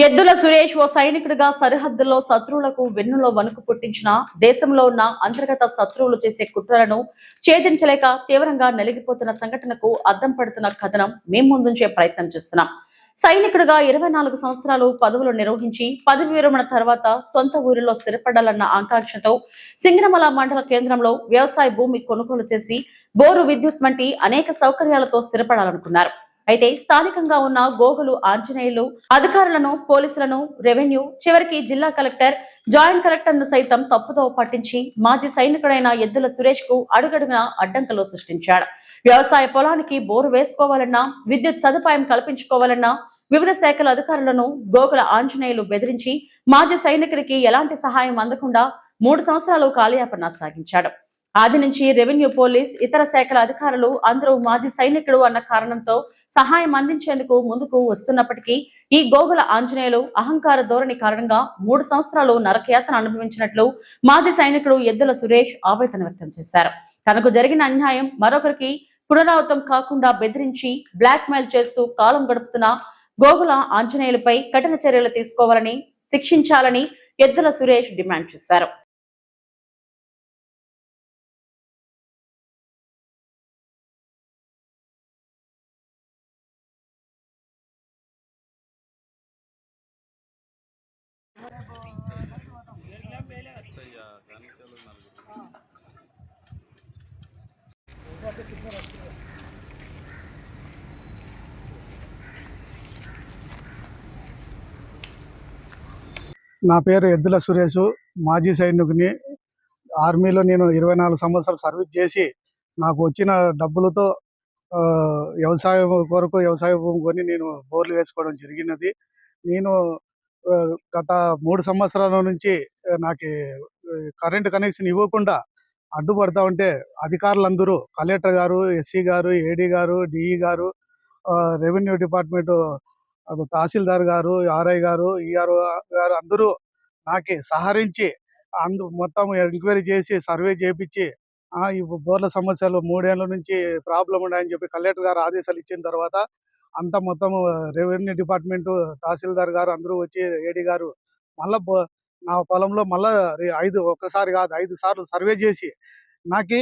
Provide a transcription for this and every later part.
ఎద్దుల సురేష్ ఓ సైనికుడిగా సరిహద్దుల్లో శత్రువులకు వెన్నులో వణుకు పుట్టించిన దేశంలో ఉన్న అంతర్గత శత్రువులు చేసే కుట్రలను ఛేదించలేక తీవ్రంగా నలిగిపోతున్న సంఘటనకు అద్దం పడుతున్న కథనం మేం ముందుంచే ప్రయత్నం చేస్తున్నాం. సైనికుడిగా 24 సంవత్సరాలు పదవులు నిర్వహించి పదవి విరమణ తర్వాత సొంత ఊరిలో స్థిరపడాలన్న ఆకాంక్షతో సింగనమల మండల కేంద్రంలో వ్యవసాయ భూమి కొనుగోలు చేసి బోరు విద్యుత్ వంటి అనేక సౌకర్యాలతో స్థిరపడాలనుకున్నారు. అయితే స్థానికంగా ఉన్న గోగులు ఆంజనేయులు అధికారులను, పోలీసులను, రెవెన్యూ, చివరికి జిల్లా కలెక్టర్, జాయింట్ కలెక్టర్ ను సైతం తప్పుదో పట్టించి మాజీ సైనికుడైన ఎద్దుల సురేష్ కు అడుగడుగున అడ్డంకులు సృష్టించాడు. వ్యవసాయ పొలానికి బోరు వేసుకోవాలన్నా, విద్యుత్ సదుపాయం కల్పించుకోవాలన్నా వివిధ శాఖల అధికారులను గోగుల ఆంజనేయులు బెదిరించి మాజీ సైనికుడికి ఎలాంటి సహాయం అందకుండా 3 సంవత్సరాలు కాలయాపన సాగించాడు. ఆది నుంచి రెవెన్యూ, పోలీస్, ఇతర శాఖల అధికారులు అందరూ మాజీ సైనికుడు అన్న కారణంతో సహాయం అందించేందుకు ముందుకు వస్తున్నప్పటికీ ఈ గోగుల ఆంజనేయులు అహంకార ధోరణి కారణంగా 3 సంవత్సరాలు నరకయాతన అనుభవించినట్లు మాజీ సైనికుడు ఎద్దుల సురేష్ ఆవేదన వ్యక్తం చేశారు. తనకు జరిగిన అన్యాయం మరొకరికి పునరావృతం కాకుండా బెదిరించి బ్లాక్ మెయిల్ చేస్తూ కాలం గడుపుతున్న గోగుల ఆంజనేయులపై కఠిన చర్యలు తీసుకోవాలని, శిక్షించాలని ఎద్దుల సురేష్ డిమాండ్ చేశారు. నా పేరు ఎద్దుల సురేష్. మాజీ సైనికుని. ఆర్మీలో నేను 24 సంవత్సరాలు సర్వీస్ చేసి నాకు వచ్చిన డబ్బులతో వ్యవసాయం కొరకు వ్యవసాయ భూమి కొని నేను బోర్లు వేసుకోవడం జరిగినది. నేను గత 3 సంవత్సరాల నుంచి నాకు కరెంటు కనెక్షన్ ఇవ్వకుండా అడ్డుపడతా ఉంటే అధికారులందరూ కలెక్టర్ గారు, ఎస్సీ గారు, ఏడీ గారు, డిఈ గారు, రెవెన్యూ డిపార్ట్మెంట్ తహసీల్దార్ గారు, ఆర్ఐ గారు, ఈఆర్ఓ గారు అందరూ నాకు సహకరించి మొత్తం ఎంక్వైరీ చేసి సర్వే చేపించి ఈ బోర్ల సమస్యలు 3 ఏళ్ల నుంచి ప్రాబ్లం ఉన్నాయని చెప్పి కలెక్టర్ గారు ఆదేశాలు ఇచ్చిన తర్వాత అంతా మొత్తం రెవెన్యూ డిపార్ట్మెంట్ తహసీల్దార్ గారు అందరూ వచ్చి ఏడీ గారు మళ్ళా నా పొలంలో మళ్ళా ఒక్కసారి కాదు 5 సార్లు సర్వే చేసి నాకు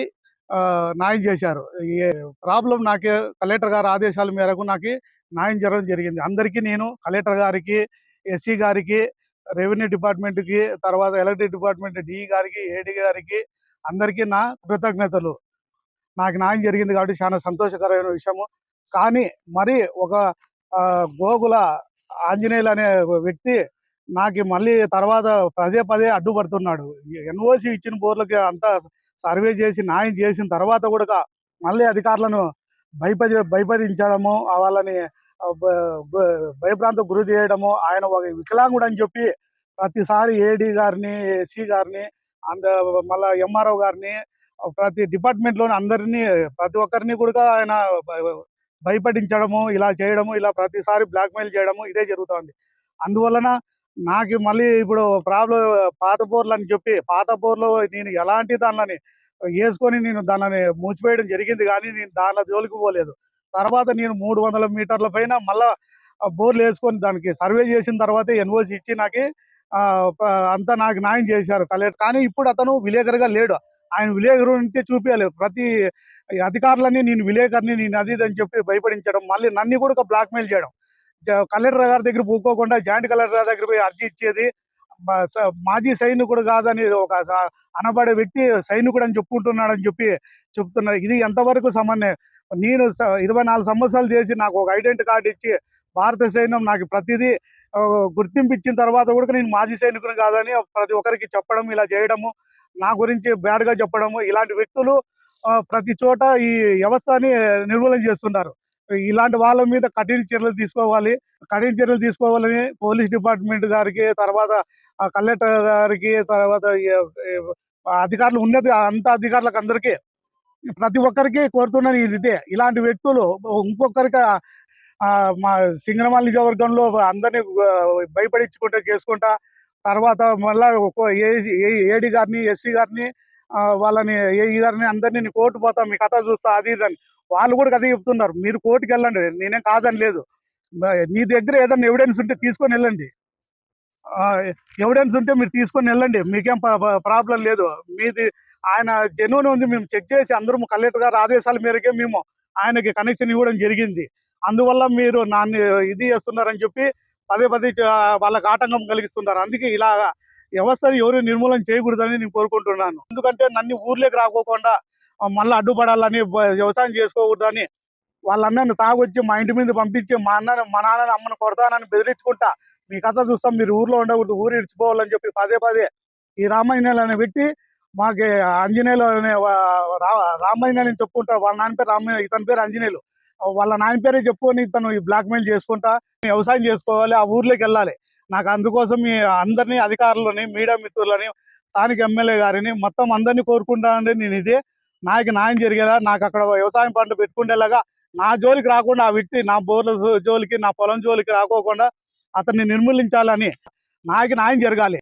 న్యాయం చేశారు. ఈ ప్రాబ్లం నాకు కలెక్టర్ గారి ఆదేశాల మేరకు నాకు న్యాయం జరగడం జరిగింది. అందరికీ నేను కలెక్టర్ గారికి, ఎస్సీ గారికి, రెవెన్యూ డిపార్ట్మెంట్కి, తర్వాత ఎలక్ట్రిక్ డిపార్ట్మెంట్ డిఈ గారికి, ఏడీ గారికి అందరికీ నా కృతజ్ఞతలు. నాకు న్యాయం జరిగింది కాబట్టి చాలా సంతోషకరమైన విషయము. కానీ మరి ఒక గోగుల ఆంజనేయులు అనే వ్యక్తి నాకు మళ్ళీ తర్వాత పదే అడ్డుపడుతున్నాడు. ఎన్ఓసి ఇచ్చిన బోర్లకి అంతా సర్వే చేసి న్యాయం చేసిన తర్వాత కూడా మళ్ళీ అధికారులను భయపడించడము, వాళ్ళని భయభ్రాంతకు గురి చేయడము, ఆయన ఒక వికలాంగుడు అని చెప్పి ప్రతిసారి ఏడీ గారిని, ఎస్సీ గారిని, మళ్ళీ ఎంఆర్ఓ గారిని, ప్రతి డిపార్ట్మెంట్లోని అందరినీ ప్రతి ఒక్కరిని కూడా ఆయన భయపడించడము, ఇలా చేయడము, ఇలా ప్రతిసారి బ్లాక్మెయిల్ చేయడము ఇదే జరుగుతుంది. అందువలన నాకు మళ్ళీ ఇప్పుడు ప్రాబ్లం పాత బోర్లు అని చెప్పి పాత బోర్లో నేను ఎలాంటి దానిని వేసుకొని నేను దానిని మూసివేయడం జరిగింది, కానీ నేను దానిలో జోలికి పోలేదు. తర్వాత నేను 300 మీటర్ల పైన మళ్ళా బోర్లు వేసుకొని దానికి సర్వే చేసిన తర్వాత ఎన్ఓసి ఇచ్చి నాకు అంతా నాకు న్యాయం చేశారు కలెక్టర్. కానీ ఇప్పుడు అతను విలేకరుగా లేడు. ఆయన విలేకరు ఉంటే చూపించలేదు. ప్రతి అధికారులని నేను విలేకరిని, నేను అది అని చెప్పి భయపడించడం, మళ్ళీ నన్ను కూడా బ్లాక్మెయిల్ చేయడం. కలెక్టర్ గారి దగ్గర పోకోకుండా జాయింట్ కలెక్టర్ గారి దగ్గర పోయి అర్జీ ఇచ్చేది. మాజీ సైనికుడు కాదని ఒక అనబడే వ్యక్తి సైనికుడు అని చెప్పుకుంటున్నాడని చెప్పి చెప్తున్నారు. ఇది ఎంతవరకు సమన్వయం? నేను 24 సంవత్సరాలు చేసి నాకు ఒక ఐడెంటిటీ కార్డు ఇచ్చి భారత సైన్యం నాకు ప్రతిదీ గుర్తింపు ఇచ్చిన తర్వాత కూడా నేను మాజీ సైనికుడు కాదని ప్రతి ఒక్కరికి చెప్పడం, ఇలా చేయడము, నా గురించి బ్యాడ్గా చెప్పడము, ఇలాంటి వ్యక్తులు ప్రతి చోట ఈ వ్యవస్థని నిర్మూలన చేస్తున్నారు. ఇలాంటి వాళ్ళ మీద కఠిన చర్యలు తీసుకోవాలని పోలీస్ డిపార్ట్మెంట్ గారికి, తర్వాత కలెక్టర్ గారికి, తర్వాత అధికారులు అంత అధికారులకు అందరికీ ప్రతి ఒక్కరికి కోరుతున్నాను. ఇదే ఇలాంటి వ్యక్తులు ఇంకొకరికి మా సింగనమల నియోజకవర్గంలో అందరినీ భయపడించుకుంటా చేసుకుంటా, తర్వాత మళ్ళా ఏడీ గారిని, ఎస్సీ గారిని, వాళ్ళని ఏఈ గారిని అందరినీ కోర్టు పోతాం, మీ కథ చూస్తా, అది ఇదని వాళ్ళు కూడా కథ చెప్తున్నారు. మీరు కోర్టుకి వెళ్ళండి, నేనేం కాదని లేదు. మీ దగ్గర ఏదైనా ఎవిడెన్స్ ఉంటే తీసుకొని వెళ్ళండి. ఎవిడెన్స్ ఉంటే మీరు తీసుకొని వెళ్ళండి, మీకేం ప్రాబ్లం లేదు. మీది ఆయన జెన్యూన్ ఉంది, మేము చెక్ చేసి అందరూ కలెక్టర్ గారి ఆదేశాల మేరకే మేము ఆయనకి కనెక్షన్ ఇవ్వడం జరిగింది. అందువల్ల మీరు నాన్ని ఇది చేస్తున్నారని చెప్పి పదే పదే వాళ్ళకి ఆటంకం కలిగిస్తున్నారు. అందుకే ఇలా వ్యవస్థను ఎవరు నిర్మూలన చేయకూడదని నేను కోరుకుంటున్నాను. ఎందుకంటే నన్ను ఊర్లోకి రాకోకుండా మళ్ళీ అడ్డుపడాలని, వ్యవసాయం చేసుకోకూడదని వాళ్ళ అన్నను తాగొచ్చి మా ఇంటి మీద పంపించి మా నాన్నని అమ్మని కొడతానని బెదిరించుకుంటా మీ కథ చూస్తాం, మీరు ఊర్లో ఉండకూడదు, ఊరు ఇడిచిపోవాలని చెప్పి పదే పదే ఈ రామాంజనేయులు అనే వ్యక్తి మాకి ఆంజనేయులు అనే రామాంజనేయులు అని చెప్పుకుంటాడు. వాళ్ళ నాన్న పేరు రామాంజనేయులు, ఇతని పేరు ఆంజనేయులు. వాళ్ళ నాయన పేరే చెప్పుకొని ఇతను బ్లాక్ మెయిల్ చేసుకుంటా వ్యవసాయం చేసుకోవాలి, ఆ ఊర్లోకి వెళ్ళాలి. నాకు అందుకోసం మీ అందరినీ అధికారులని, మీడియా మిత్రులని, స్థానిక ఎమ్మెల్యే గారిని మొత్తం అందరినీ కోరుకుంటానండి. నేను ఇదే నాకు న్యాయం జరిగేలా, నాకు అక్కడ వ్యవసాయం పంట పెట్టుకుండేలాగా నా జోలికి రాకుండా, ఆ వ్యక్తి నా బోర్ల జోలికి, నా పొలం జోలికి రాకోకుండా అతన్ని నిర్మూలించాలని, నాకు న్యాయం జరగాలి.